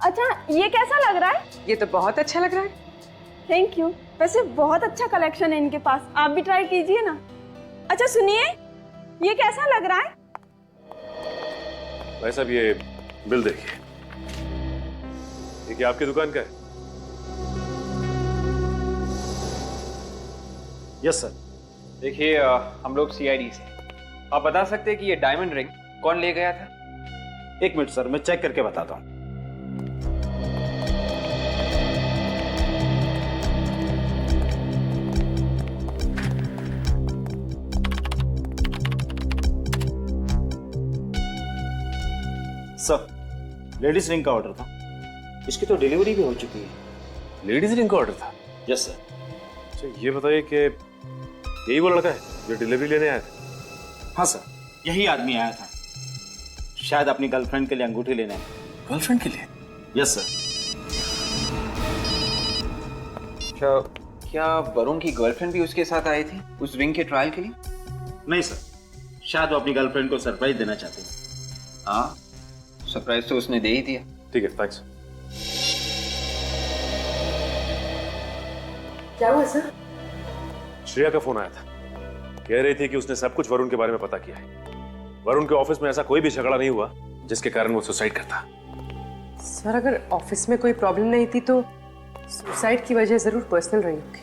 अच्छा, ये कैसा लग रहा है? ये तो बहुत अच्छा लग रहा है। Thank you. वैसे बहुत अच्छा कलेक्शन है इनके पास, आप भी ट्राई कीजिए ना। अच्छा सुनिए, ये कैसा लग रहा है? भाई साहब ये बिल देखिए, ये क्या आपकी दुकान का है? Yes sir. देखिए हम लोग सीआईडी से, आप बता सकते हैं कि ये डायमंड रिंग कौन ले गया था? एक मिनट सर, मैं चेक करके बताता हूँ। सर, लेडीज रिंग का ऑर्डर था। इसकी तो डिलीवरी भी हो चुकी है। लेडीज रिंग का ऑर्डर था? Yes sir. अच्छा ये बताइए कि यही वो लड़का है जो डिलीवरी लेने आया था? हाँ सर, यही आदमी आया था, शायद अपनी गर्लफ्रेंड के लिए अंगूठी लेने। गर्लफ्रेंड के लिए? Yes sir. अच्छा, क्या वरुण की गर्लफ्रेंड भी उसके साथ आई थी उस रिंग के ट्रायल के लिए? नहीं सर, शायद वो अपनी गर्लफ्रेंड को सरप्राइज देना चाहते हैं। हाँ, सरप्राइज तो उसने दे ही दिया। ठीक है, थैंक्स। क्या हुआ सर? श्रेया का फोन आया था, कह रही थी कि उसने सब कुछ वरुण के बारे में पता किया है। वरुण के ऑफिस में ऐसा कोई भी झगड़ा नहीं हुआ जिसके कारण वो सुसाइड करता। सर अगर ऑफिस में कोई प्रॉब्लम नहीं थी तो सुसाइड की वजह जरूर पर्सनल रही होगी।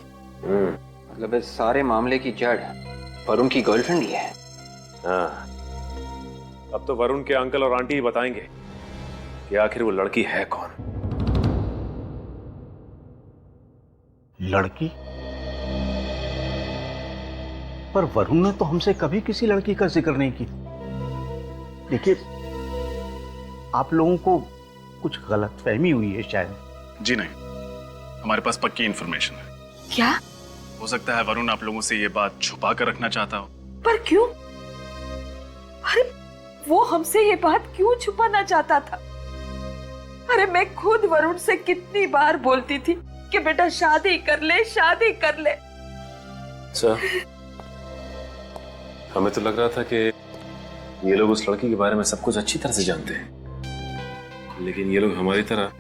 मतलब इस सारे मामले की जड़ वरुण की गर्लफ्रेंड ही है। हाँ, अब तो वरुण के अंकल और आंटी ही बताएंगे कि आखिर वो लड़की है कौन। लड़की? पर वरुण ने तो हमसे कभी किसी लड़की का जिक्र नहीं की। देखिए, आप लोगों को कुछ गलतफहमी हुई है शायद। जी नहीं, हमारे पास पक्की इंफॉर्मेशन है। क्या? हो सकता है वरुण आप लोगों से ये बात छुपा कर रखना चाहता हो। पर क्यों? अरे वो हमसे ये बात क्यों छुपाना चाहता था? अरे मैं खुद वरुण से कितनी बार बोलती थी कि बेटा शादी कर ले, शादी कर ले। सर, हमें तो लग रहा था कि ये लोग उस लड़की के बारे में सब कुछ अच्छी तरह से जानते हैं, लेकिन ये लोग हमारी तरह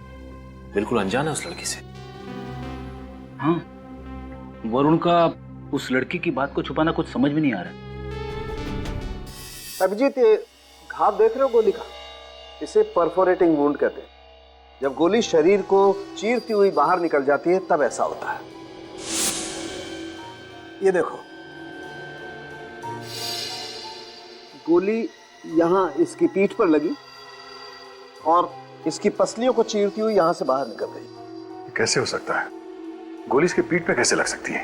बिल्कुल अनजान है उस लड़की से। हाँ, वरुण का उस लड़की की बात को छुपाना कुछ समझ में नहीं आ रहा। अभिजीत, ये घाव देख रहे हो गोली का? इसे परफोरेटिंग वुंड कहते हैं। जब गोली शरीर को चीरती हुई बाहर निकल जाती है तब ऐसा होता है। ये देखो, गोली यहां इसकी पीठ पर लगी और इसकी पसलियों को चीरती हुई यहां से बाहर निकल गई। कैसे हो सकता है? गोली इसके पीठ पे कैसे लग सकती है?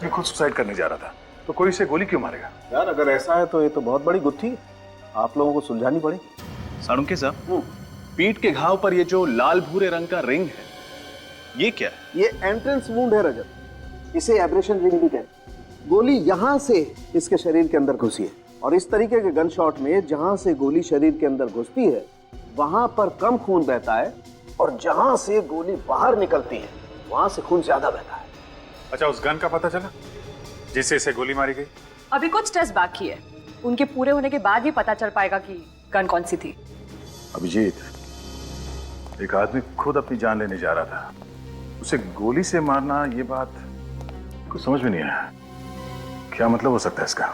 ये खुद सुसाइड करने जा रहा था, तो कोई इसे गोली क्यों मारेगा? यार अगर ऐसा है तो ये तो बहुत बड़ी गुत्थी है, आप लोगों को सुलझानी पड़ेगी। साळुंखे साहब, पीठ के घाव पर ये जो लाल भूरे रंग का रिंग है, ये क्या है? ये एंट्रेंस वुंड है रजत, इसे एब्रेशन रिंग भी कहते हैं। गोली यहां से इसके शरीर के अंदर घुसी है और इस तरीके के गन शॉट में जहां से गोली शरीर के अंदर घुसती है वहां पर कम खून बहता है और जहां से गोली बाहर निकलती है वहां से खून ज्यादा बहता है। अच्छा, उस गन का पता चला जिससे इसे गोली मारी गई? अभी कुछ टेस्ट बाकी है, उनके पूरे होने के बाद ही पता चल पाएगा कि गन कौन सी थी। अभिजीत, एक आदमी खुद अपनी जान लेने जा रहा था, उसे गोली से मारना, ये बात कुछ समझ में नहीं आया। क्या मतलब हो सकता है इसका?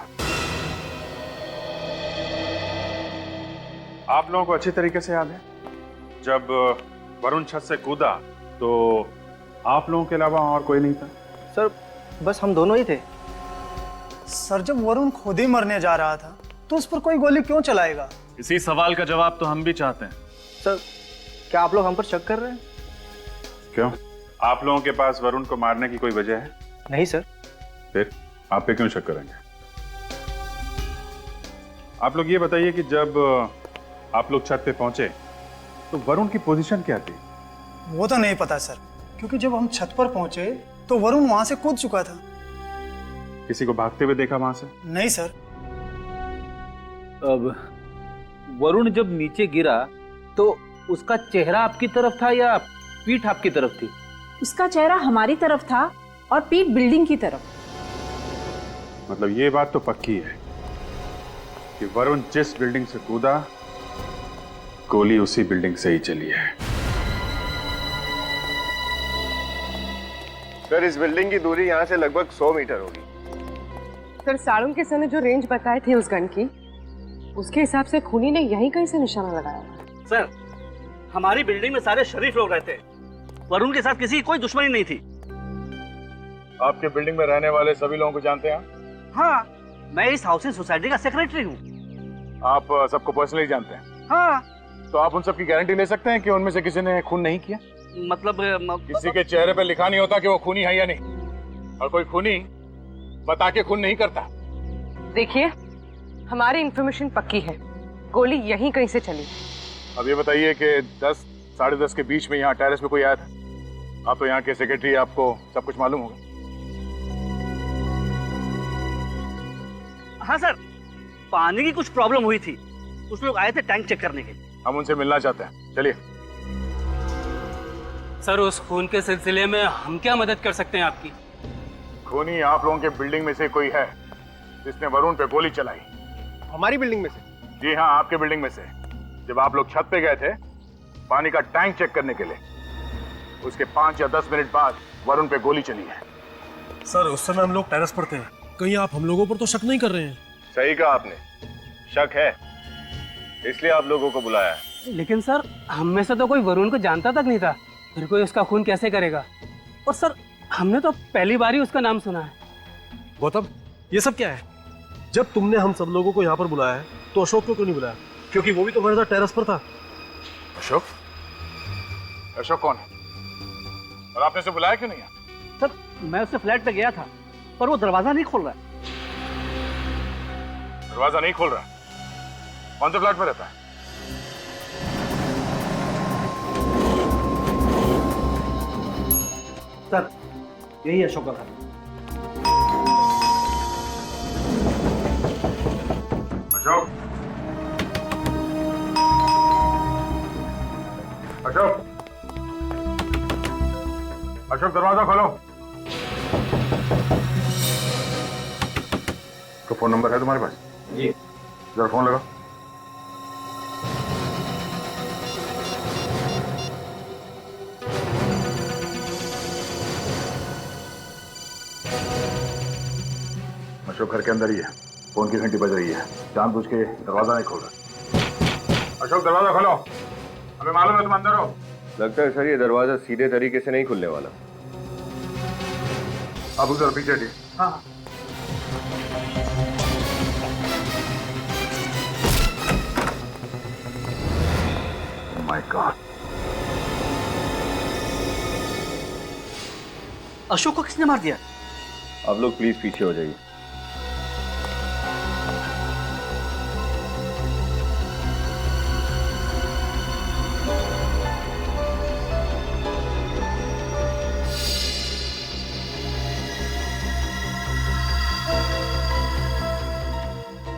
आप लोगों को अच्छी तरीके से याद है जब वरुण छत से कूदा तो आप लोगों के अलावा और कोई नहीं था? सर बस हम दोनों ही थे। सर जब वरुण खुद ही मरने जा रहा था तो उस पर कोई गोली क्यों चलाएगा? इसी सवाल का जवाब तो हम भी चाहते हैं। सर क्या आप लोग हम पर शक कर रहे हैं? क्यों? आप लोगों के पास वरुण को मारने की कोई वजह है? नहीं सर। फिर आप पे क्यों शक करेंगे? आप लोग ये बताइए कि जब आप लोग छत पे पहुंचे तो वरुण की पोजीशन क्या थी? वो तो नहीं पता सर, क्योंकि जब हम छत पर पहुंचे तो वरुण वहां से कूद चुका था। किसी को भागते हुए देखा वहां से? नहीं सर। अब वरुण जब नीचे गिरा तो उसका चेहरा आपकी तरफ था या पीठ आपकी तरफ थी? उसका चेहरा हमारी तरफ था और पीठ बिल्डिंग की तरफ। मतलब ये बात तो पक्की है कि वरुण जिस बिल्डिंग से कूदा गोली उसी बिल्डिंग से ही चली है। सर इस बिल्डिंग की दूरी यहाँ से लगभग 100 मीटर होगी। सर साड़ुम के सर ने जो रेंज बताए थे उस गन की, उसके हिसाब से खूनी ने यहीं कहीं से निशाना लगाया। सर हमारी बिल्डिंग में सारे शरीफ लोग रहते हैं, वरुण के साथ किसी की कोई दुश्मनी नहीं थी। आपके बिल्डिंग में रहने वाले सभी लोगों को जानते हैं? हाँ, मैं इस हाउसिंग सोसाइटी का सेक्रेटरी हूँ। आप सबको पर्सनली जानते हैं? हाँ। तो आप उन सब की गारंटी ले सकते हैं कि उनमें से किसी ने खून नहीं किया? मतलब किसी के चेहरे पे लिखा नहीं होता कि वो खूनी है या नहीं, और कोई खूनी बता के खून नहीं करता। देखिए हमारी इंफॉर्मेशन पक्की है, गोली यहीं कहीं से चली। अब ये बताइए कि 10 साढ़े 10 के बीच में यहाँ टेरेस पे कोई आया था? आप तो यहाँ के सेक्रेटरी, आपको सब कुछ मालूम होगा। हाँ सर, पानी की कुछ प्रॉब्लम हुई थी, कुछ लोग आए थे टैंक चेक करने के लिए। हम उनसे मिलना चाहते हैं, चलिए। सर उस खून के सिलसिले में हम क्या मदद कर सकते हैं आपकी? खूनी आप लोगों के बिल्डिंग में से कोई है जिसने वरुण पे गोली चलाई? हमारी बिल्डिंग में से? जी हाँ, आपके बिल्डिंग में से। जब आप लोग छत पे गए थे पानी का टैंक चेक करने के लिए, उसके 5 या 10 मिनट बाद वरुण पे गोली चली है। सर उस समय हम लोग टेरेस पर थे, कहीं आप हम लोगों पर तो शक नहीं कर रहे हैं? सही कहा आपने, शक है, इसलिए आप लोगों को बुलाया है। लेकिन सर हम में से तो कोई वरुण को जानता तक नहीं था, फिर कोई उसका खून कैसे करेगा? और सर हमने तो पहली बार ही उसका नाम सुना है। गौतम ये सब क्या है? जब तुमने हम सब लोगों को यहाँ पर बुलाया है तो अशोक को क्यों नहीं बुलाया? क्योंकि वो भी तो हमारे साथ टेरेस पर था। अशोक? अशोक कौन है और आपने उसे बुलाया क्यों नहीं? सर मैं उससे फ्लैट पे गया था पर वो दरवाजा नहीं खोल रहा है। दरवाजा नहीं खोल रहा? कौन से फ्लैट में रहता है? सर यही अशोक का घर। अशोक, अशोक, अशोक दरवाजा खोलो। तो फोन नंबर है तुम्हारे पास? जी। जरा फोन लगाओ। अशोक घर के अंदर ही है, फोन की घंटी बज रही है, जानबूझ के दरवाजा नहीं खोल रहा। अशोक दरवाजा खोलो, हमें मालूम है तुम अंदर हो। लगता है सर ये दरवाजा सीधे तरीके से नहीं खुलने वाला। आप उधर पीछे हटिए। हाँ। माय गॉड, अशोक को किसने मार दिया? आप लोग प्लीज पीछे हो जाइए।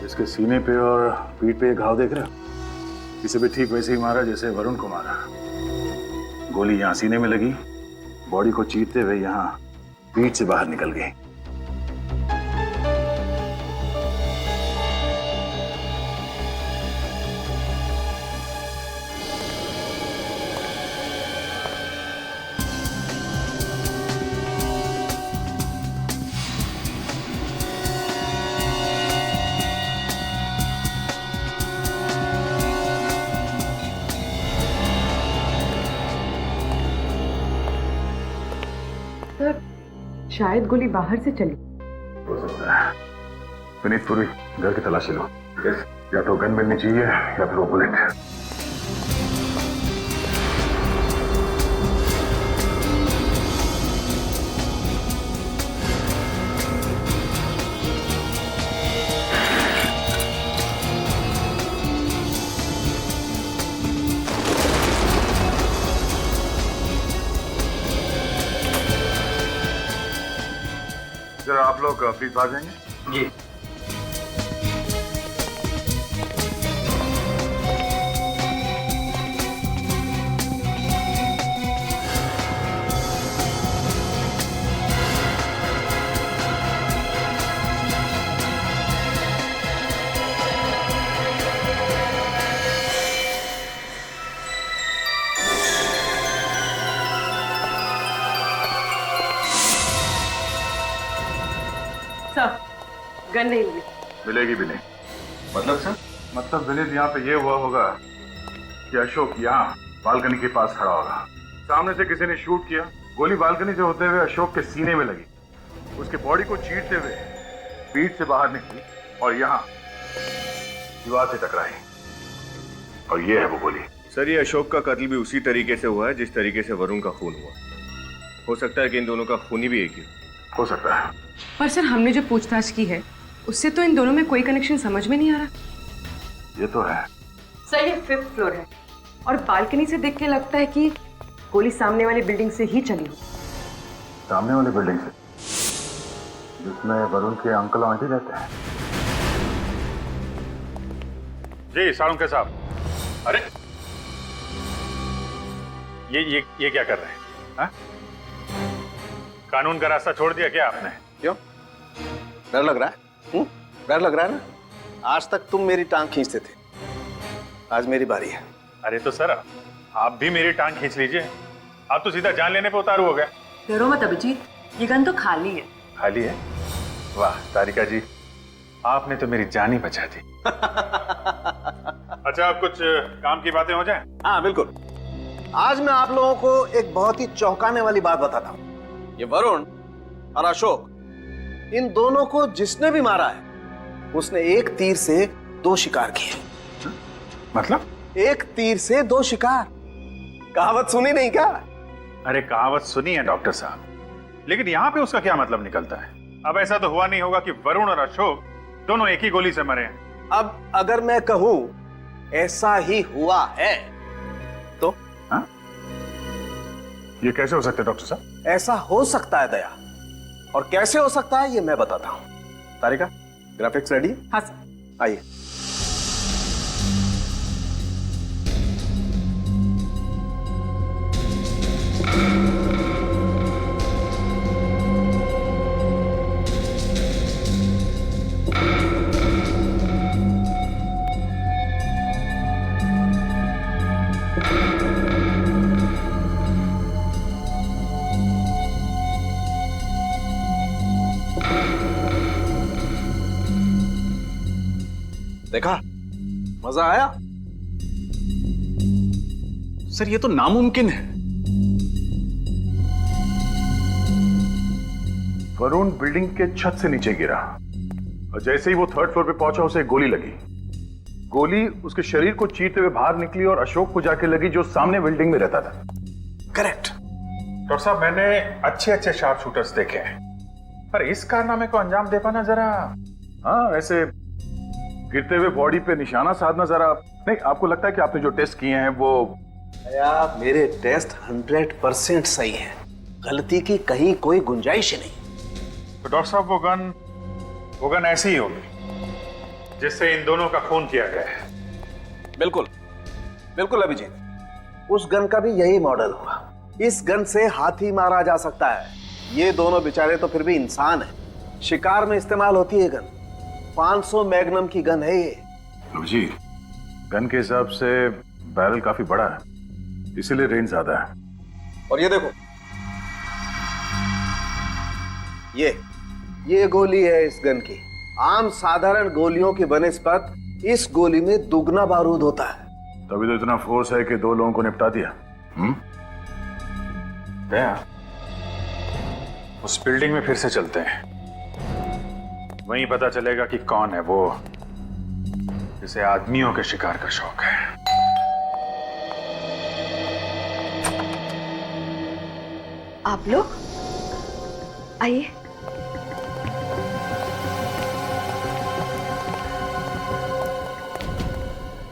इसके सीने पे और पीठ पे घाव देख रहे हो? इसे भी ठीक वैसे ही मारा जैसे वरुण को मारा। गोली यहाँ सीने में लगी, बॉडी को चीरते हुए यहाँ पीठ से बाहर निकल गई। शायद गोली बाहर से चली। हो सकता है। विनीत पूरी घर की तलाशी लो। यस, या तो गन मिलनी चाहिए या फिर वो बुलेट। जरा आप लोग प्लीज आ जाएंगे। जी। गन नहीं मिली। मिलेगी भी नहीं। मतलब सर? मतलब विनीत, यहाँ पे ये हुआ होगा कि अशोक यहाँ बालकनी के पास खड़ा होगा, सामने से किसी ने शूट किया, गोली बालकनी से होते हुए अशोक के सीने में लगी, उसके बॉडी को चीरते हुए पीठ से बाहर निकली और यहाँ दीवार से टकराई, और ये है वो गोली। सर, ये अशोक का कत्ल भी उसी तरीके से हुआ है जिस तरीके से वरुण का खून हुआ। हो सकता है कि इन दोनों का खूनी भी एक ही हो सकता है। पर सर, हमने जो पूछताछ की है उससे तो इन दोनों में कोई कनेक्शन समझ में नहीं आ रहा। ये तो है। सर, ये 5th फ्लोर है और बालकनी से देख के लगता है कि गोली सामने वाली बिल्डिंग से ही चली हो। सामने वाली बिल्डिंग से, जिसमें वरुण के अंकल आंटी रहते हैं। जी साळुंखे साहब। अरे ये क्या कर रहे हैं? हा? कानून का रास्ता छोड़ दिया क्या आपने? क्यों, डर लग रहा है? डर लग रहा है ना? आज तक तुम मेरी टांग खींचते थे, आज मेरी बारी है। अरे तो सर, आप भी मेरी टांग खींच लीजिए, आप तो सीधा जान लेने पे उतारू हो गए। डरो मत अभिजीत, ये गन तो खाली है। खाली है? वाह तारिका जी, आपने तो मेरी जान ही बचा दी। अच्छा, अब कुछ काम की बातें हो जाएं? हाँ बिल्कुल। आज मैं आप लोगों को एक बहुत ही चौंकाने वाली बात बताता हूँ। ये वरुण और अशोक, इन दोनों को जिसने भी मारा है उसने एक तीर से 2 शिकार किए। मतलब? एक तीर से 2 शिकार। कहावत सुनी नहीं क्या? अरे कहावत सुनी है डॉक्टर साहब, लेकिन यहाँ पे उसका क्या मतलब निकलता है? अब ऐसा तो हुआ नहीं होगा कि वरुण और अशोक दोनों एक ही गोली से मरे हैं। अब अगर मैं कहूं ऐसा ही हुआ है तो? हाँ? ये कैसे हो सकता है डॉक्टर साहब? ऐसा हो सकता है दया, और कैसे हो सकता है ये मैं बताता हूं। तारिका, ग्राफिक्स रेडी? हाँ सर। आइए। देखा, मजा आया? सर ये तो नामुमकिन है। वरुण बिल्डिंग के छत से नीचे गिरा और जैसे ही वो 3rd फ्लोर पे पहुंचा उसे गोली लगी। गोली उसके शरीर को चीरते हुए बाहर निकली और अशोक को जाके लगी जो सामने बिल्डिंग में रहता था। करेक्ट। डॉक्टर साहब, मैंने अच्छे अच्छे शार्प शूटर्स देखे हैं, पर इस कारनामे को अंजाम दे पाना जरा, हाँ ऐसे गिरते हुए बॉडी पे निशाना साधना जरा नहीं। आपको लगता है कि आपने जो टेस्ट किए हैं वो? यार मेरे टेस्ट 100% सही है, गलती की कहीं कोई गुंजाइश ही नहीं। तो डॉक्टर साहब, वो गन ऐसी ही होगी जिससे इन दोनों का खून किया गया है। बिल्कुल बिल्कुल अभिजीत, उस गन का भी यही मॉडल होगा। इस गन से हाथी मारा जा सकता है। ये दोनों बेचारे तो फिर भी इंसान है। शिकार में इस्तेमाल होती है गन। 500 मैग्नम की गन है ये। जी, गन के हिसाब से बैरल काफी बड़ा है, इसीलिए रेंज ज्यादा है। और ये देखो, ये गोली है इस गन की। आम साधारण गोलियों की बनस्पत इस गोली में दुगना बारूद होता है। तभी तो इतना फोर्स है कि 2 लोगों को निपटा दिया। दया, उस बिल्डिंग में फिर से चलते हैं, वहीं पता चलेगा कि कौन है वो जिसे आदमियों के शिकार का शौक है। आप लोग आइए।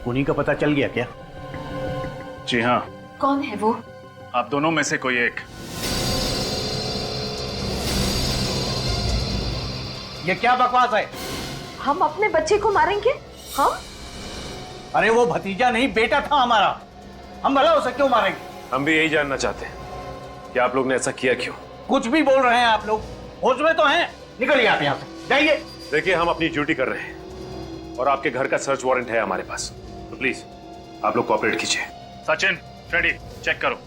उन्हीं का पता चल गया क्या? जी हाँ। कौन है वो? आप दोनों में से कोई एक। ये क्या बकवास है? हम अपने बच्चे को मारेंगे? हम? अरे वो भतीजा नहीं, बेटा था हमारा। हम भला उसे क्यों मारेंगे? हम भी यही जानना चाहते हैं कि आप लोग ने ऐसा किया क्यों। कुछ भी बोल रहे हैं आप लोग, होश में तो हैं? निकलिए आप यहाँ से, जाइए। देखिए, हम अपनी ड्यूटी कर रहे हैं और आपके घर का सर्च वारंट है हमारे पास, तो प्लीज आप लोग कोऑपरेट कीजिए। सचिन, फ्रेडी, चेक करो।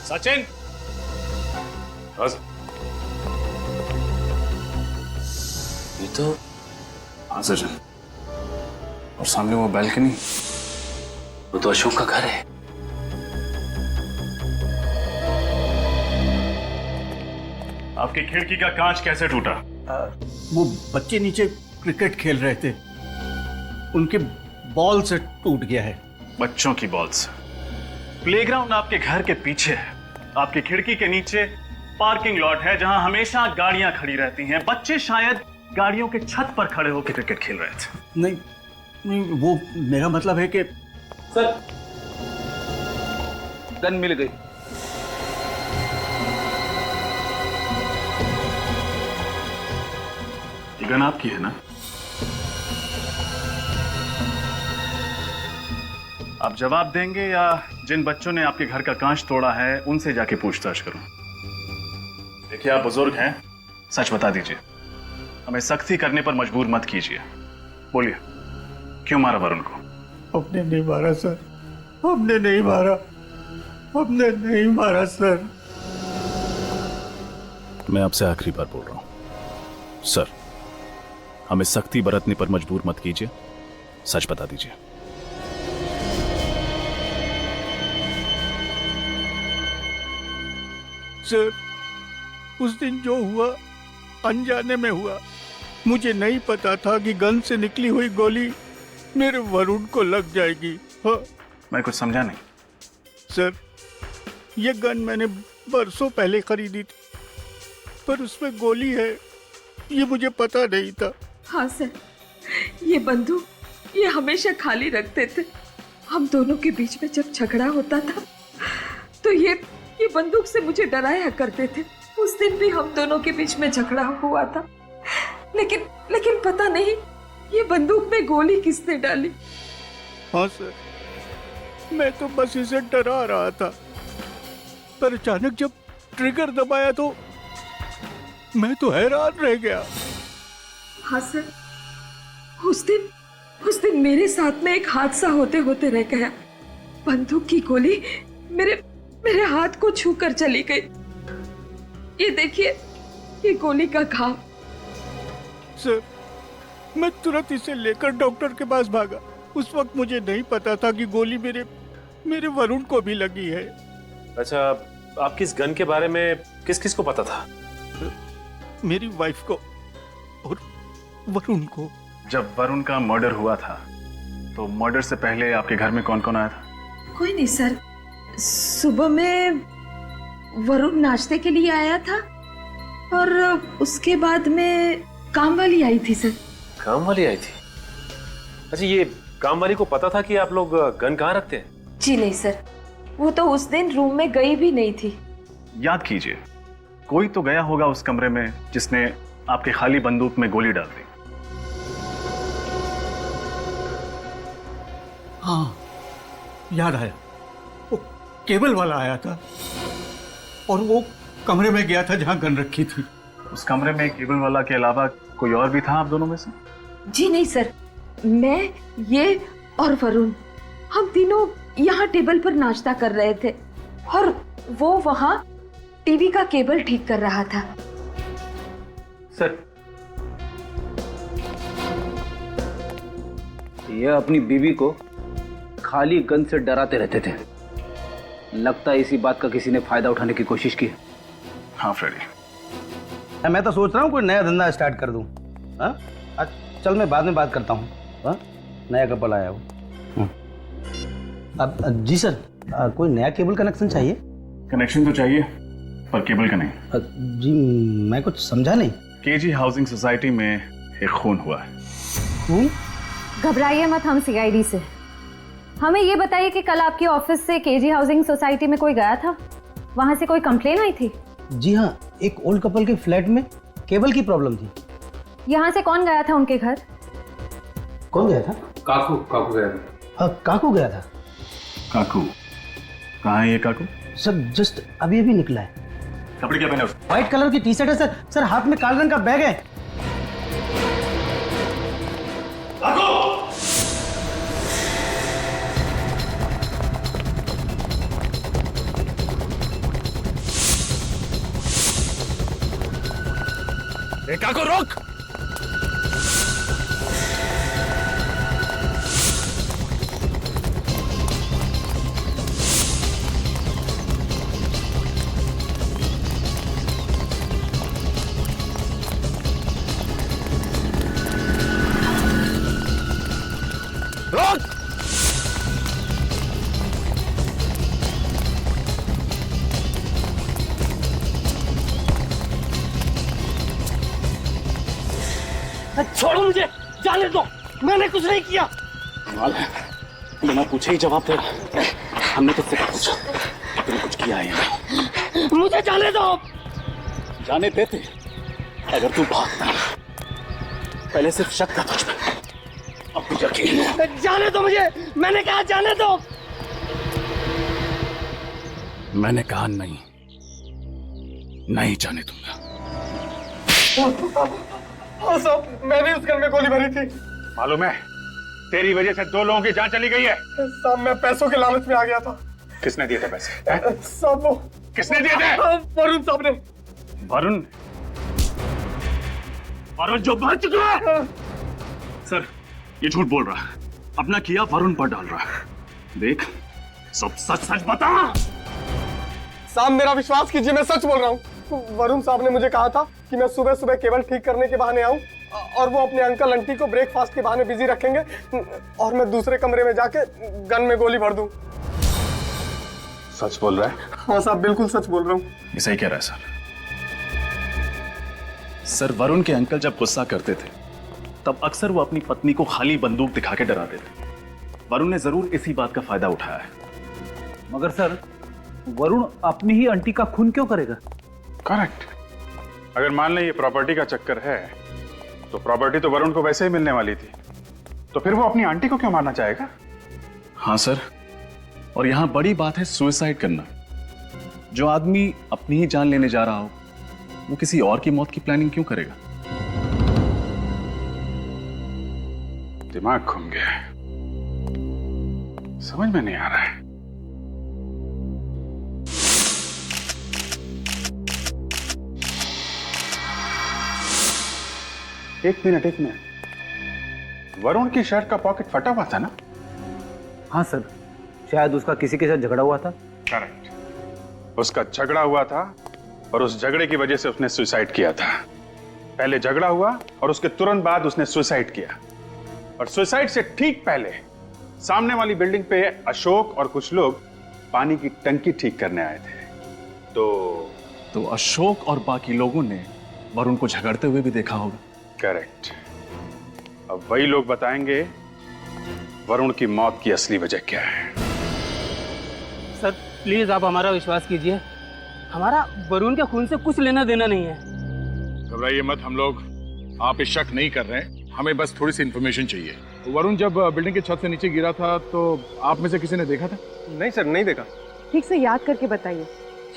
सचिन, ये तो हाँ सचिन, और सामने वो बैल्कनी, वो तो अशोक का घर है। आपकी खिड़की का कांच कैसे टूटा? वो बच्चे नीचे क्रिकेट खेल रहे थे, उनके बॉल से टूट गया है। बच्चों की बॉल से? प्लेग्राउंड आपके घर के पीछे है, आपकी खिड़की के नीचे पार्किंग लॉट है जहां हमेशा गाड़ियां खड़ी रहती हैं। बच्चे शायद गाड़ियों के छत पर खड़े होकर क्रिकेट खेल रहे थे। नहीं नहीं, वो मेरा मतलब है कि सर, गन मिल गई। ये गन आपकी है ना? आप जवाब देंगे या जिन बच्चों ने आपके घर का कांच तोड़ा है उनसे जाके पूछताछ करूं? देखिए, आप बुजुर्ग हैं, सच बता दीजिए, हमें सख्ती करने पर मजबूर मत कीजिए। बोलिए, क्यों मारा वरुण को? हमने नहीं मारा सर, हमने नहीं मारा, हमने नहीं मारा सर। मैं आपसे आखिरी बार बोल रहा हूं सर, हमें सख्ती बरतने पर मजबूर मत कीजिए, सच बता दीजिए। सर, उस दिन जो हुआ अनजाने में हुआ। मुझे नहीं पता था कि गन से निकली हुई गोली मेरे वरुण को लग जाएगी। हाँ। मैं कुछ समझा नहीं। सर, ये गन मैंने बरसों पहले खरीदी थी, पर उसमें गोली है ये मुझे पता नहीं था। हाँ सर, ये बंदूक ये हमेशा खाली रखते थे। हम दोनों के बीच में जब झगड़ा होता था तो ये बंदूक से मुझे डराया करते थे। उस दिन भी हम दोनों के बीच में झगड़ा हुआ था, लेकिन पता नहीं ये बंदूक में गोली किसने डाली। हाँ सर, मैं तो बस इसे डरा रहा था, पर अचानक जब ट्रिगर दबाया तो मैं तो हैरान रह गया। हाँ सर, उस दिन मेरे साथ में एक हादसा होते होते रह गया। बंदूक की गोली मेरे हाथ को छू कर चली गई। ये देखिए, ये गोली का घाव। सर, मैं तुरंत इसे लेकर डॉक्टर के पास भागा। उस वक्त मुझे नहीं पता था कि गोली मेरे वरुण को भी लगी है। अच्छा, आपकी इस गन के बारे में किस किस को पता था? मेरी वाइफ को और वरुण को। जब वरुण का मर्डर हुआ था तो मर्डर से पहले आपके घर में कौन कौन आया था? कोई नहीं सर, सुबह में वरुण नाश्ते के लिए आया था और उसके बाद में काम वाली आई थी सर। काम वाली आई थी? अच्छा, ये काम वाली को पता था कि आप लोग गन कहाँ रखते हैं? जी नहीं सर, वो तो उस दिन रूम में गई भी नहीं थी। याद कीजिए, कोई तो गया होगा उस कमरे में जिसने आपके खाली बंदूक में गोली डाल दी। हाँ, याद आया, वो केबल वाला आया था और वो कमरे में गया था जहां गन रखी थी। उस कमरे में केबल वाला के अलावा कोई और भी था आप दोनों में से? जी नहीं सर, मैं, ये और वरुण, हम तीनों यहाँ टेबल पर नाश्ता कर रहे थे और वो वहां टीवी का केबल ठीक कर रहा था। सर, ये अपनी बीवी को खाली गन से डराते रहते थे। लगता है इसी बात का किसी ने फायदा उठाने की कोशिश की। हाँ फ्रेडी, मैं तो सोच रहा हूँ कोई नया धंधा स्टार्ट कर दूँ। हाँ, चल मैं बाद में बात करता हूँ। हाँ, नया कपल आया वो। अब जी सर, कोई नया केबल कनेक्शन चाहिए? कनेक्शन तो चाहिए पर केबल का नहीं। जी मैं कुछ समझा नहीं। केजी हाउसिंग सोसाइटी में एक खून हुआ है। खून? घबराइए मत, हम सीआईडी से। हमें ये बताइए कि कल आपके ऑफिस से केजी हाउसिंग सोसाइटी में कोई गया था? वहां से कोई कंप्लेन आई थी? जी हाँ, एक ओल्ड कपल के फ्लैट में केबल की प्रॉब्लम थी। यहाँ से कौन गया था उनके घर? कौन गया था? काकू गया था। हाँ, काकू गया था। काकू? कहाँ है ये काकू? सर, जस्ट अभी निकला है। कपड़े क्या पहने उसने? व्हाइट कलर की टी शर्ट है सर। सर, हाथ में काले रंग का बैग है। रेखा को रोक। रोक। छोड़ो मुझे, जाने दो, मैंने कुछ नहीं किया। कमाल है, बिना पूछे ही जवाब दे रहा। हमने तुझसे पूछा, तूने कुछ किया है या नहीं? मुझे जाने दो। जाने देते अगर तू भागता। पहले सिर्फ शक था तुझ पे, अब तुझे यकीन है। जाने दो मुझे, मैंने कहा जाने दो। मैंने कहा नहीं, नहीं जाने दूंगा। साहब, मैंने उस घर में गोली भरी थी। मालूम है, तेरी वजह से 2 लोगों की जान चली गई है। साहब, मैं पैसों के लालच में आ गया था। किसने दिए थे पैसे? साहब, वो किसने दिए थे? वरुण साहब ने। वरुण? वरुण जो मर चुका है। सर, ये झूठ बोल रहा है, अपना किया वरुण पर डाल रहा है। देख, सब सच सच बता। साहब, मेरा विश्वास कीजिए, मैं सच बोल रहा हूँ। वरुण साहब ने मुझे कहा था कि मैं सुबह सुबह केबल ठीक करने के बहाने आऊं और वो अपने अंकल आंटी को ब्रेकफास्ट के बहाने बिजी रखेंगे और मैं दूसरे कमरे में जाके गन में गोली भर दूं। सच बोल रहा है? हाँ साहब, बिल्कुल सच बोल रहा हूँ। ये सही कह रहा है सर। सर, वरुण के अंकल जब गुस्सा करते थे तब अक्सर वो अपनी पत्नी को खाली बंदूक दिखा के डराते थे। वरुण ने जरूर इसी बात का फायदा उठाया है। मगर सर, वरुण अपनी ही आंटी का खून क्यों करेगा? करेक्ट। अगर मान लें ये प्रॉपर्टी का चक्कर है, तो प्रॉपर्टी तो वरुण को वैसे ही मिलने वाली थी, तो फिर वो अपनी आंटी को क्यों मारना चाहेगा? हाँ सर, और यहां बड़ी बात है सुसाइड करना। जो आदमी अपनी ही जान लेने जा रहा हो, वो किसी और की मौत की प्लानिंग क्यों करेगा? दिमाग घूम गया है, समझ में नहीं आ रहा है। एक मिनट, वरुण की शर्ट का पॉकेट फटा हुआ था ना? हाँ सर, शायद उसका किसी के साथ झगड़ा हुआ था। करेक्ट, उसका झगड़ा हुआ था और उस झगड़े की वजह से उसने सुसाइड किया था। पहले झगड़ा हुआ और उसके तुरंत बाद उसने सुसाइड किया, और सुसाइड से ठीक पहले सामने वाली बिल्डिंग पे अशोक और कुछ लोग पानी की टंकी ठीक करने आए थे। तो अशोक और बाकी लोगों ने वरुण को झगड़ते हुए भी देखा होगा। करेक्ट, अब वही लोग बताएंगे वरुण की मौत की असली वजह क्या है। सर प्लीज आप हमारा विश्वास कीजिए, हमारा वरुण के खून से कुछ लेना देना नहीं है। घबराइए मत, हम लोग आप पे शक नहीं कर रहे हैं, हमें बस थोड़ी सी इंफॉर्मेशन चाहिए। वरुण जब बिल्डिंग के छत से नीचे गिरा था तो आप में से किसी ने देखा था? नहीं सर, नहीं देखा। ठीक से याद करके बताइए,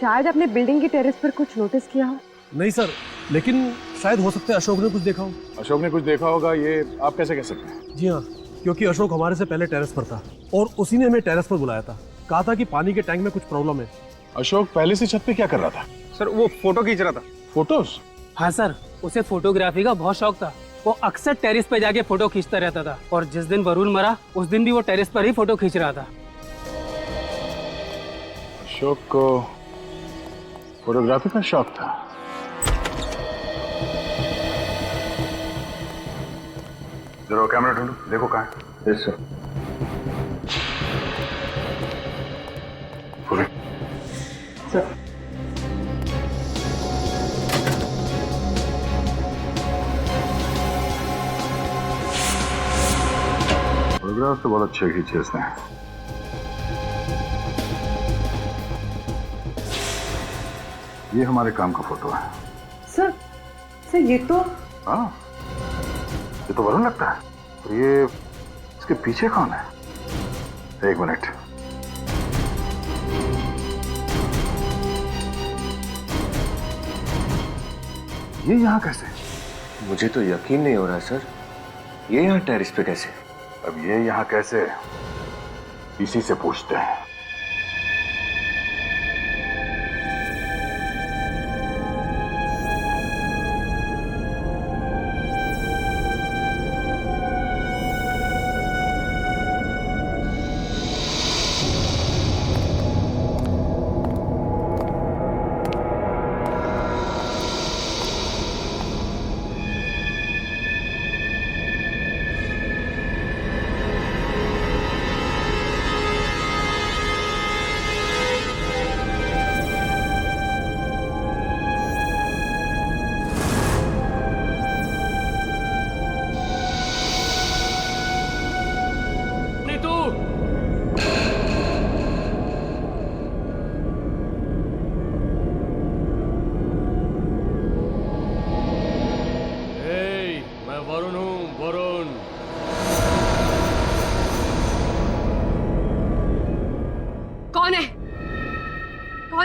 शायद आपने बिल्डिंग की टेरेस पर कुछ नोटिस किया हो। नहीं सर, लेकिन शायद हो सकता है अशोक ने कुछ देखा हो। अशोक ने कुछ देखा होगा, ये आप कैसे कह सकते हैं? जी हाँ, क्योंकि अशोक हमारे से पहले टेरेस पर था और उसी ने हमें टेरेस पर बुलाया था, कहा था कि पानी के टैंक में कुछ प्रॉब्लम है। अशोक पहले से छत पे क्या कर रहा था? सर वो फोटो खींच रहा था। फोटोज? हाँ सर, उसे फोटोग्राफी का बहुत शौक था, वो अक्सर टेरेस पे जाके फोटो खींचता रहता था, और जिस दिन वरुण मरा उस दिन भी वो टेरेस पर ही फोटो खींच रहा था। अशोक को फोटोग्राफी का शौक था। जरा कैमरा ढूंढो, देखो कहाँ है। Yes sir. सर फोटोग्राफ तो बहुत अच्छे खींचे उसने। ये हमारे काम का फोटो है। सर, ये तो हाँ, ये तो वरुण लगता है। और ये इसके पीछे कौन है? एक मिनट, ये यहाँ कैसे? मुझे तो यकीन नहीं हो रहा सर, ये यहाँ टेरेस पे कैसे? अब ये यहाँ कैसे, इसी से पूछते हैं।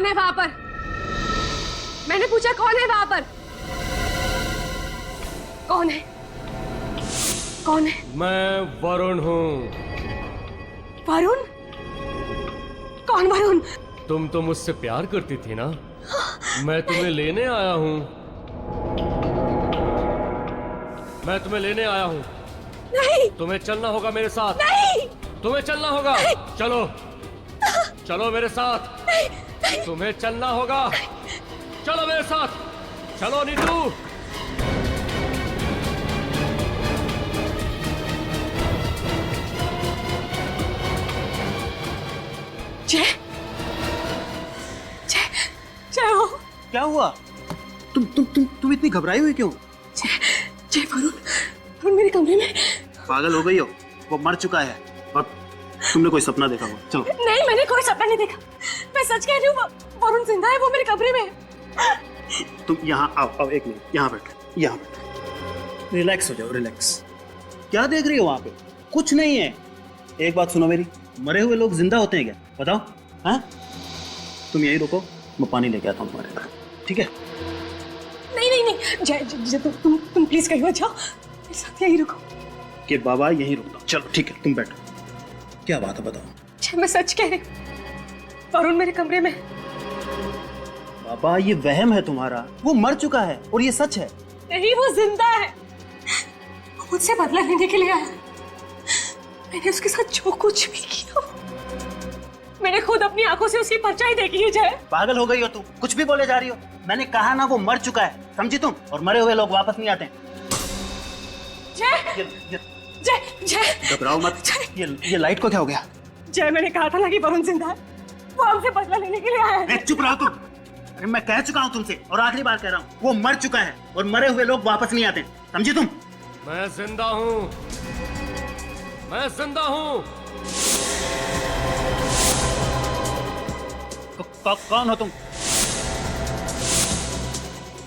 है वहां पर? मैंने पूछा कौन है वहां पर? कौन है? कौन है? मैं वरुण हूँ। वरुण? कौन वरुण? तुम तो मुझसे प्यार करती थी ना, मैं तुम्हें लेने आया हूँ। मैं तुम्हें लेने आया हूँ। नहीं। तुम्हें चलना होगा मेरे साथ। नहीं। तुम्हें चलना होगा। चलो चलो मेरे साथ। नहीं। तुम्हें चलना होगा। चलो मेरे साथ। चलो नीतू। जय जय जय हो। क्या हुआ? तुम इतनी घबराई हुई क्यों? जय वरुण मेरे कमरे में। पागल हो गई हो? वो मर चुका है और तुमने कोई सपना देखा हुआ। चलो। नहीं, मैंने कोई सपना नहीं देखा। मैं सच कह रही हूँ, वरुण जिंदा है, वो मेरे कमरे में है। तुम यहाँ आओ, एक मिनट यहाँ बैठो, यहाँ बैठो। रिलैक्स हो जाओ, रिलैक्स। क्या देख रही हो वहाँ पे? कुछ नहीं है। एक बात सुनो मेरी, मरे हुए लोग जिंदा होते हैं क्या? बताओ। हाँ, तुम यहीं रुको, मैं पानी लेके आता हूँ तुम्हारे घर, ठीक है? नहीं जय तुम प्लीज कहीं मत जाओ, मेरे साथ यहीं रुको। कि बाबा यहीं रुकता। चलो ठीक है, तुम बैठो। क्या बात है बताओ। जय मैं सच कह रही हूँ, वरुण मेरे कमरे में। बाबा ये वहम है तुम्हारा, वो मर चुका है और ये सच है। नहीं, वो जिंदा है। वो मुझसे बदला लेने के लिए आया। मैंने उसके साथ जो कुछ भी किया, मैंने खुद अपनी आंखों से उसकी परछाई देखी है। जय पागल हो गई हो तुम, कुछ भी बोले जा रही हो। मैंने कहा ना वो मर चुका है, समझी तुम? और मरे हुए लोग वापस नहीं आते। जय जय घबराओ मत। ये लाइट को क्या हो गया? जय मैंने कहा था ना कि वरुण जिंदा है, वो हमसे बदला लेने के लिए आया है। चुप रहो तुम। अरे मैं कह चुका हूँ तुमसे और आखिरी बार कह रहा हूँ, वो मर चुका है और मरे हुए लोग वापस नहीं आते, समझी तुम? मैं जिंदा हूँ, मैं जिंदा हूँ। कौन हो तुम?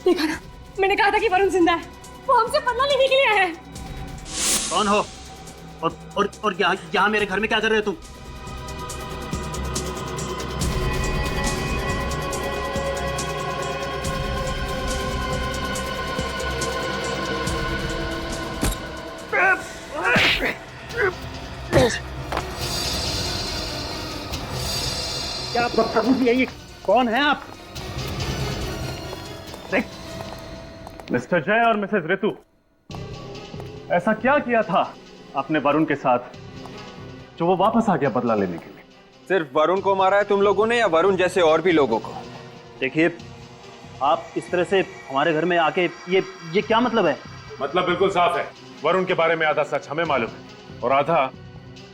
देखा ना, मैंने कहा था कि वरुण जिंदा है, वो हमसे बदला लेने के लिए आया है। कौन हो? और यहाँ मेरे घर में क्या कर रहे हो तुम? क्या बदतमीजी है ये? कौन है आप? मिस्टर जय और मिसेस ऋतु, ऐसा क्या किया था आपने वरुण के साथ जो वो वापस आ गया बदला लेने के लिए? सिर्फ वरुण को मारा है तुम लोगों ने या वरुण जैसे और भी लोगों को? देखिए, आप इस तरह से हमारे घर में आके ये क्या मतलब है? मतलब बिल्कुल साफ है, वरुण के बारे में आधा सच हमें मालूम है और आधा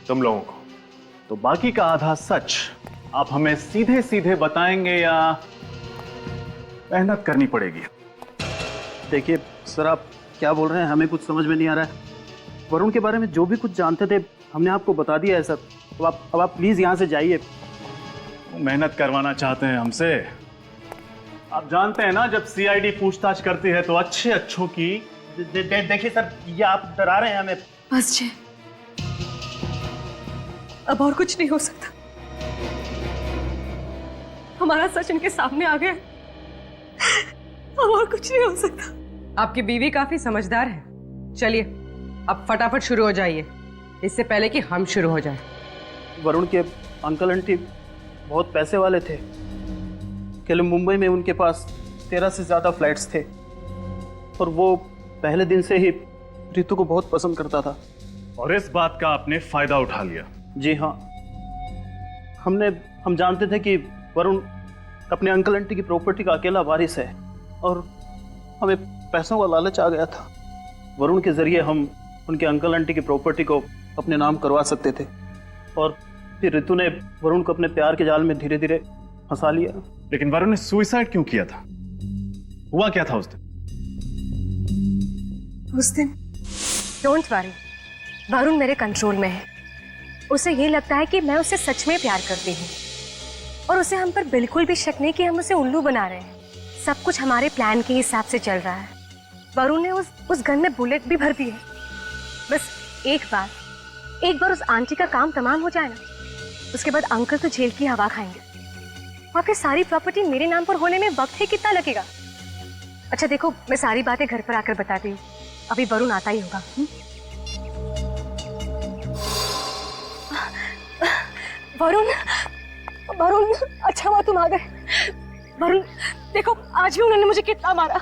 तुम लोगों को। तो बाकी का आधा सच आप हमें सीधे सीधे बताएंगे या मेहनत करनी पड़ेगी? देखिए सर, आप क्या बोल रहे हैं, हमें कुछ समझ में नहीं आ रहा है। वरुण के बारे में जो भी कुछ जानते थे हमने आपको बता दिया है सर। अब आप प्लीज यहाँ से जाइए। मेहनत करवाना चाहते हैं हमसे? आप जानते हैं ना, जब सीआईडी पूछताछ करती है तो अच्छे अच्छों की। देखिए सर, ये आप डरा रहे हैं हमें। बस जय, अब और कुछ नहीं हो सकता। हमारा सच इनके सामने आ गया, अब और कुछ नहीं हो सकता। आपकी बीवी काफी समझदार है। चलिए अब फटाफट शुरू हो जाइए, इससे पहले कि हम शुरू हो जाएं। वरुण के अंकल आंटी बहुत पैसे वाले थे। कल मुंबई में उनके पास 13 से ज्यादा फ्लाइट्स थे और वो पहले दिन से ही ऋतु को बहुत पसंद करता था। और इस बात का आपने फायदा उठा लिया? जी हाँ, हम जानते थे कि वरुण अपने अंकल आंटी की प्रॉपर्टी का अकेला वारिस है और हमें पैसों का लालच आ गया था। वरुण के जरिए हम उनके अंकल आंटी की प्रॉपर्टी को अपने नाम करवा सकते थे और फिर ऋतु ने वरुण को अपने प्यार के जाल में धीरे धीरे फंसा लिया। लेकिन वरुण ने सुसाइड क्यों किया था? हुआ क्या था उस दिन? उस दिन डोंट वरी, वरुण मेरे कंट्रोल में है। उसे ये लगता है कि मैं उसे सच में प्यार करती हूँ और उसे हम पर बिल्कुल भी शक नहीं कि हम उसे उल्लू बना रहे हैं। सब कुछ हमारे प्लान के हिसाब से चल रहा है। वरुण ने उस गन में बुलेट भी भर दी है। बस एक बार उस आंटी का काम तमाम हो जाए ना, उसके बाद अंकल तो जेल की हवा खाएंगे। वहाँ पे सारी प्रॉपर्टी मेरे नाम पर होने में वक्त ही कितना लगेगा? अच्छा देखो, मैं सारी बातें घर पर आकर बताती हूँ, अभी वरुण आता ही होगा। वरुण, वरुण, अच्छा हुआ तुम आ गए। वरुण देखो, आज भी उन्होंने मुझे कितना मारा।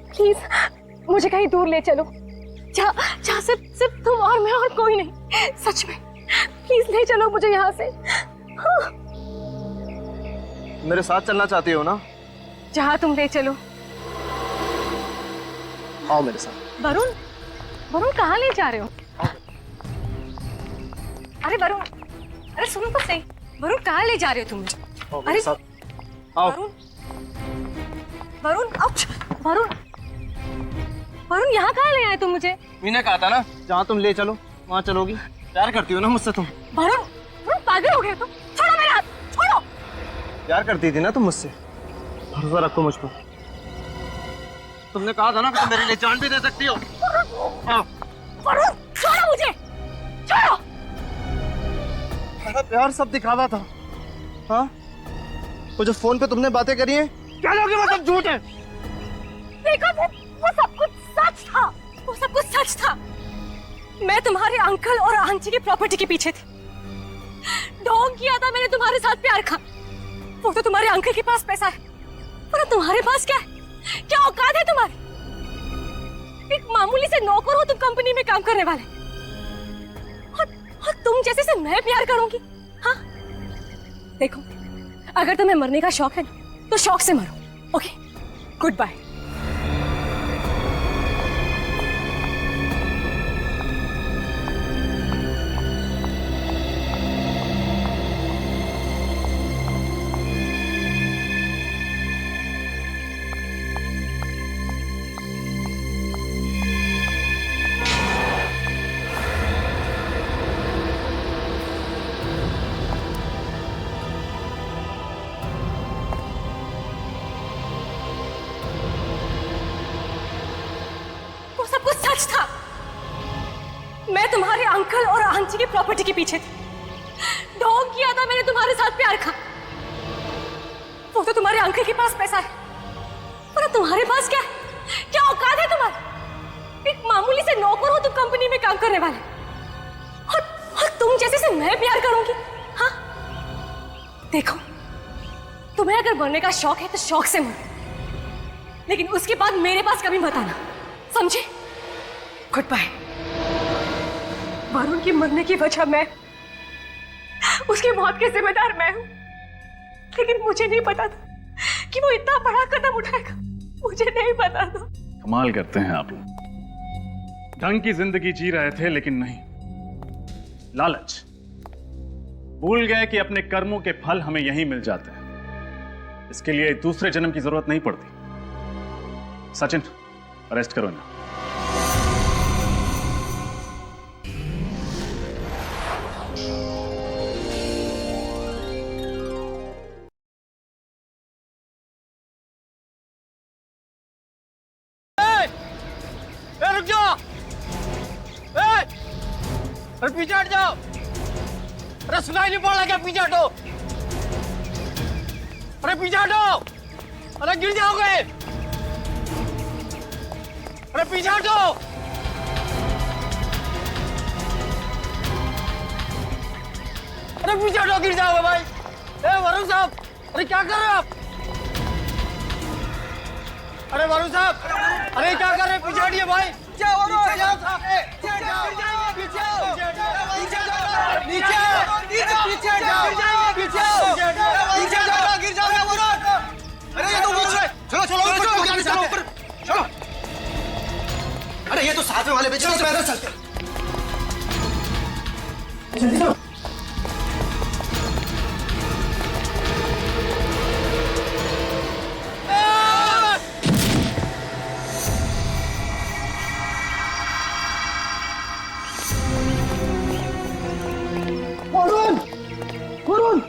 प्लीज मुझे कहीं दूर ले चलो, जहाँ सिर्फ तुम और मैं और कोई नहीं। सच में प्लीज ले चलो मुझे यहाँ से। हाँ। मेरे साथ चलना चाहती हो ना? जहाँ तुम ले चलो। आओ मेरे साथ। वरुण, वरुण कहाँ ले जा रहे हो? अरे वरुण, अरे सुनो तो सही, वरुण कहाँ ले जा रहे हो तुम? अरे आओ। वरुण, वरुण, वरुण, वरुण यहाँ कहाँ ले आए तुम मुझे? मैंने कहा था ना, जहाँ तुम ले चलो वहाँ चलोगी। प्यार करती हो ना मुझसे तुम? वरुण, वरुण पागल हो गए तुम? छोड़ो मेरा हाथ, छोड़ो। प्यार करती थी ना तुम मुझसे, भरोसा रखो मुझ पर। तुमने कहा था ना कि तुम मेरे लिए जान भी दे सकती हो। वरुण छोड़ो मुझे, छोड़ो। मेरा प्यार सब दिखावा था। हाँ, वो जो फोन पे तुमने बातें करी हैं, क्या लोगे वो सब झूठ है। देखो वो सब कुछ सच था, वो सब कुछ सच था। मैं तुम्हारे अंकल और आंटी की प्रॉपर्टी के पीछे थी। ढोंग किया था मैंने तुम्हारे साथ प्यार का। वो तो तुम्हारे अंकल के पास पैसा है, पर तुम्हारे पास क्या है? क्या औकात है तुम्हारी? एक मामूली से नौकर हो तुम कंपनी में काम करने वाले, और तुम जैसे से मैं प्यार करूंगी? हाँ देखो, अगर तुम्हें मरने का शौक है ना, तो शौक से मरो। Okay, good bye. मैं तुम्हारे अंकल और आंटी की प्रॉपर्टी के पीछे थी। ढोंग किया था मैंने तुम्हारे साथ प्यार का। वो तो तुम्हारे अंकल के पास पैसा है, पर तुम्हारे पास क्या है? क्या औकात है तुम्हारी? एक मामूली से नौकर हो तुम कंपनी में काम करने वाले, और तुम जैसे से मैं प्यार करूंगी? हाँ देखो, तुम्हें अगर मरने का शौक है तो शौक से मरो, लेकिन उसके बाद मेरे पास कभी मत आना, समझे? Good bye. वरुण की मरने की वजह मैं, उसकी मौत के जिम्मेदार मैं हूं, लेकिन मुझे नहीं पता था कि वो इतना बड़ा कदम उठाएगा। मुझे नहीं पता था। कमाल करते हैं आप लोग। ढंग की जिंदगी जी रहे थे, लेकिन नहीं, लालच। भूल गए कि अपने कर्मों के फल हमें यहीं मिल जाते हैं। इसके लिए दूसरे जन्म की जरूरत नहीं पड़ती। सचिन, अरेस्ट करो इन्हें। रुक जाओ, अरे पीछे हट जाओ। अरे सुनाई नहीं पड़ रहा क्या? पीछे हटो, अरे पीछे हटो, अरे गिर जाओगे। अरे पीछे हटो, अरे पीछे हटो, गिर जाओगे भाई। वरुण साहब, अरे क्या कर रहे हो आप? अरे वरुण साहब, अरे क्या कर रहे हैं? पीछे हटिए भाई। नीचे चलो। अरे ये तो साथ में वाले बेचने से पैदल चलते। वरुण, वरुण,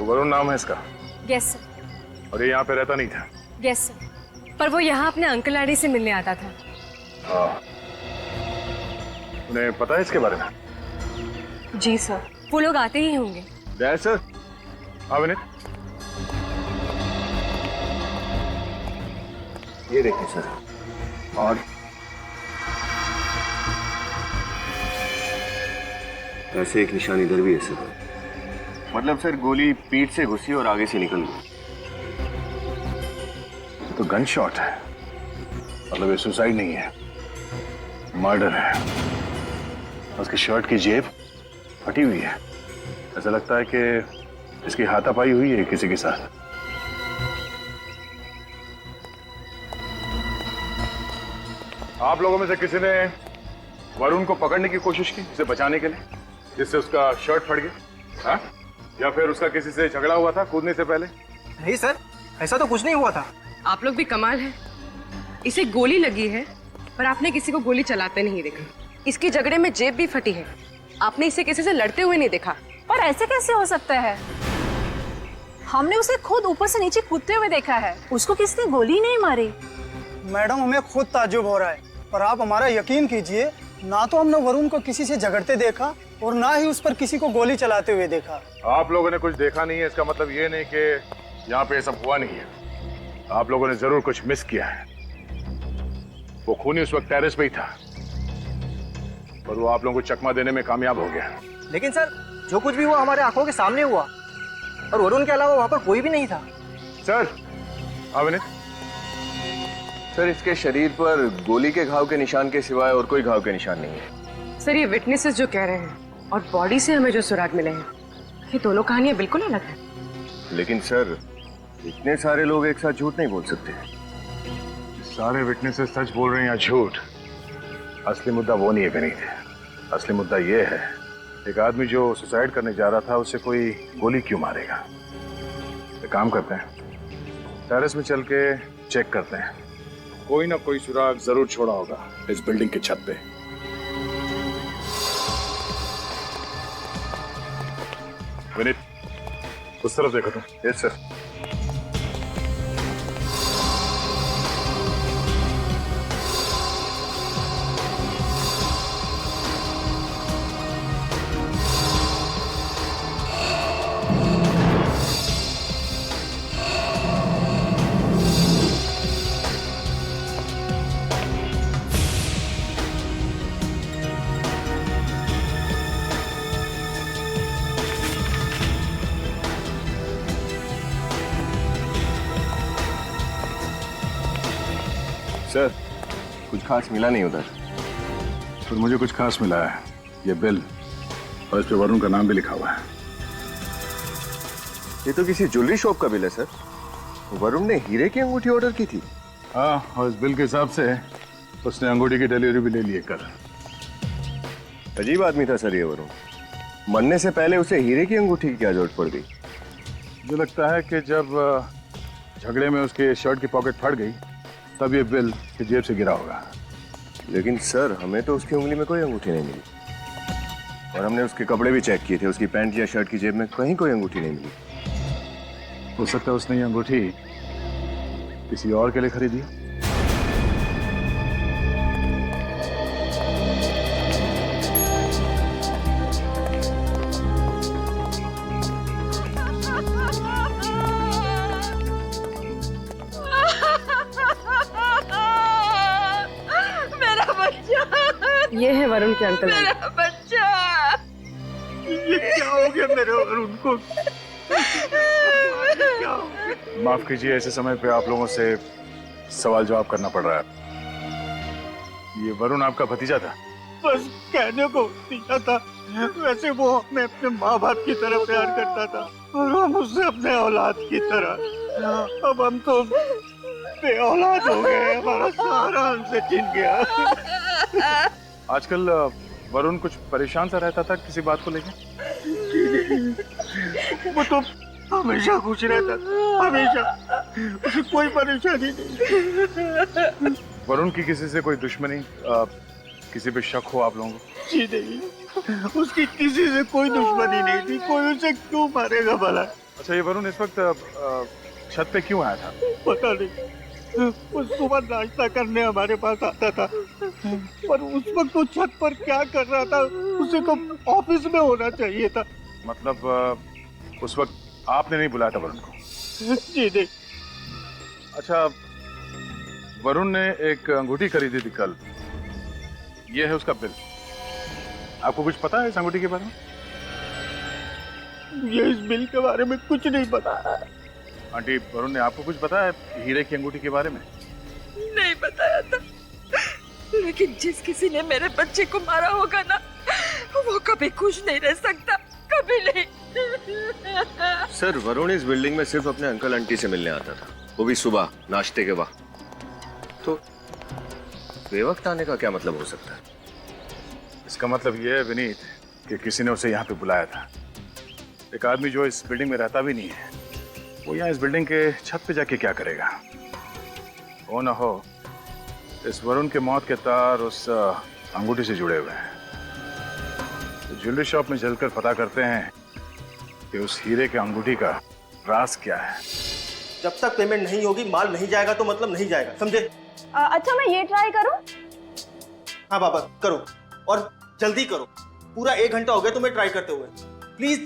तो वरुण नाम है इसका, यस सर। और ये यहाँ पे रहता नहीं था? यस सर, पर वो यहाँ अपने अंकल आंटी से मिलने आता था। हाँ, उन्हें पता है इसके बारे में? जी सर, वो लोग आते ही होंगे। That's sir. हाँ विनीत, ये देखिए सर, और ऐसे एक निशान इधर भी है सर। मतलब सर गोली पीठ से घुसी और आगे से निकल गई। तो गन शॉट है, मतलब ये सुसाइड नहीं है, मर्डर है। उसकी शर्ट की जेब फटी हुई है, ऐसा लगता है कि इसकी हाथापाई हुई है किसी के साथ। आप लोगों में से किसी ने वरुण को पकड़ने की कोशिश की, उसे बचाने के लिए, जिससे उसका शर्ट फट गया? हाँ? या फिर उसका किसी से झगड़ा हुआ था कूदने से पहले? नहीं सर, ऐसा तो कुछ नहीं हुआ था। आप लोग भी कमाल है, इसे गोली लगी है पर आपने किसी को गोली चलाते नहीं देखा। इसकी झगड़े में जेब भी फटी है, आपने इसे किसी से लड़ते हुए नहीं देखा। पर ऐसे कैसे हो सकता है? हमने उसे खुद ऊपर से नीचे कूदते हुए देखा है, उसको किसी ने गोली नहीं मारी। मैडम हमें खुद ताज्जुब हो रहा है, पर आप हमारा यकीन कीजिए, ना तो हमने वरुण को किसी से झगड़ते देखा और ना ही उस पर किसी को गोली चलाते हुए देखा। आप लोगों ने कुछ देखा नहीं है, इसका मतलब ये नहीं कि यहाँ पे ये सब हुआ नहीं है। आप लोगों ने जरूर कुछ मिस किया है। वो खूनी उस वक्त टेरेस पे ही था, पर वो आप लोगों को चकमा देने में कामयाब हो गया। लेकिन सर, जो कुछ भी हुआ हमारे आंखों के सामने हुआ, और वरुण के अलावा वहाँ पर कोई भी नहीं था। सर, हाँ विनीत? सर, इसके शरीर पर गोली के घाव के निशान के सिवाय और कोई घाव के निशान नहीं है। सर, ये विटनेसेस जो कह रहे हैं और बॉडी से हमें जो सुराग मिले हैं, ये दोनों कहानियां बिल्कुल अलग हैं। लेकिन सर, इतने सारे लोग एक साथ झूठ नहीं बोल सकते। सारे विटनेसेस सच बोल रहे हैं या झूठ, असली मुद्दा वो नहीं है विनीत। असली मुद्दा ये है, एक आदमी जो सुसाइड करने जा रहा था, उसे कोई गोली क्यों मारेगा? एक काम करते हैं, टेरेस में चल के चेक करते हैं, कोई ना कोई सुराग जरूर छोड़ा होगा इस बिल्डिंग की छत पे। विनीत, उस तरफ देखो तुम। Yes sir. सर, कुछ खास मिला नहीं उधर। पर मुझे कुछ खास मिला है, ये बिल, और इस पे वरुण का नाम भी लिखा हुआ है। ये तो किसी ज्वेलरी शॉप का बिल है सर। वरुण ने हीरे की अंगूठी ऑर्डर की थी। हाँ, और इस बिल के हिसाब से उसने अंगूठी की डिलीवरी भी ले ली कर। अजीब आदमी था सर ये वरुण। मरने से पहले उसे हीरे की अंगूठी की क्या जरूरत पड़ गई? मुझे लगता है कि जब झगड़े में उसके शर्ट की पॉकेट फट गई, तब ये बिल की जेब से गिरा होगा। लेकिन सर, हमें तो उसकी उंगली में कोई अंगूठी नहीं मिली, और हमने उसके कपड़े भी चेक किए थे, उसकी पैंट या शर्ट की जेब में कहीं कोई अंगूठी नहीं मिली। हो सकता है उसने ये अंगूठी किसी और के लिए खरीदी। ये है वरुण के अंकल। मेरा बच्चा, ये क्या हो गया मेरे वरुण को? माफ कीजिए, ऐसे समय पे आप लोगों से सवाल जवाब करना पड़ रहा है। ये वरुण आपका भतीजा था? बस कहने को भतीजा था, वैसे वो हमें अपने माँ बाप की तरह प्यार करता था और हम उससे अपने औलाद की तरह। अब हम तो बे औलाद हो गए, हमारा सारा हमसे छिन गया। आजकल वरुण कुछ परेशान सा रहता था किसी बात को लेकर? वो तो हमेशा खुश रहता था, हमेशा, उसे कोई परेशानी नहीं। वरुण की किसी से कोई दुश्मनी, किसी पे शक हो आप लोगों को? जी नहीं, उसकी किसी से कोई दुश्मनी नहीं थी, कोई उसे क्यों मारेगा भला? अच्छा, ये वरुण इस वक्त छत पे क्यों आया था? पता नहीं, वो सुबह नाश्ता करने हमारे पास आता था, पर उस वक्त वो छत पर क्या कर रहा था, उसे तो ऑफिस में होना चाहिए था। मतलब उस वक्त आपने नहीं बुलाया था वरुण को? जी नहीं। अच्छा, वरुण ने एक अंगूठी खरीदी थी कल, ये है उसका बिल। आपको कुछ पता है इस अंगूठी के बारे में? ये इस बिल के बारे में कुछ नहीं पता। आंटी, वरुण ने आपको कुछ बताया हीरे की अंगूठी के बारे में? नहीं बताया था, लेकिन जिस किसी ने मेरे बच्चे को मारा होगा ना, वो कभी खुश नहीं रह सकता, कभी नहीं। सर, वरुण इस बिल्डिंग में सिर्फ अपने अंकल आंटी से मिलने आता था, वो भी सुबह नाश्ते के वक्त। तो बेवक्त आने का क्या मतलब हो सकता है? इसका मतलब ये है विनीत कि किसी ने उसे यहाँ पे बुलाया था। एक आदमी जो इस बिल्डिंग में रहता भी नहीं है, वो यहाँ इस बिल्डिंग के छत पे जाके क्या करेगा? हो ना हो इस वरुण के मौत के तार उस अंगूठी से जुड़े हुए हैं। तो ज्वेलरी शॉप में जलकर पता करते हैं कि उस हीरे के अंगूठी का राज क्या है। जब तक पेमेंट नहीं होगी, माल नहीं जाएगा तो मतलब नहीं जाएगा, समझे? अच्छा, मैं ये ट्राई करूं? हाँ बाबा, करो और जल्दी करो। पूरा 1 घंटा हो गया तुम्हें ट्राई करते हुए। प्लीज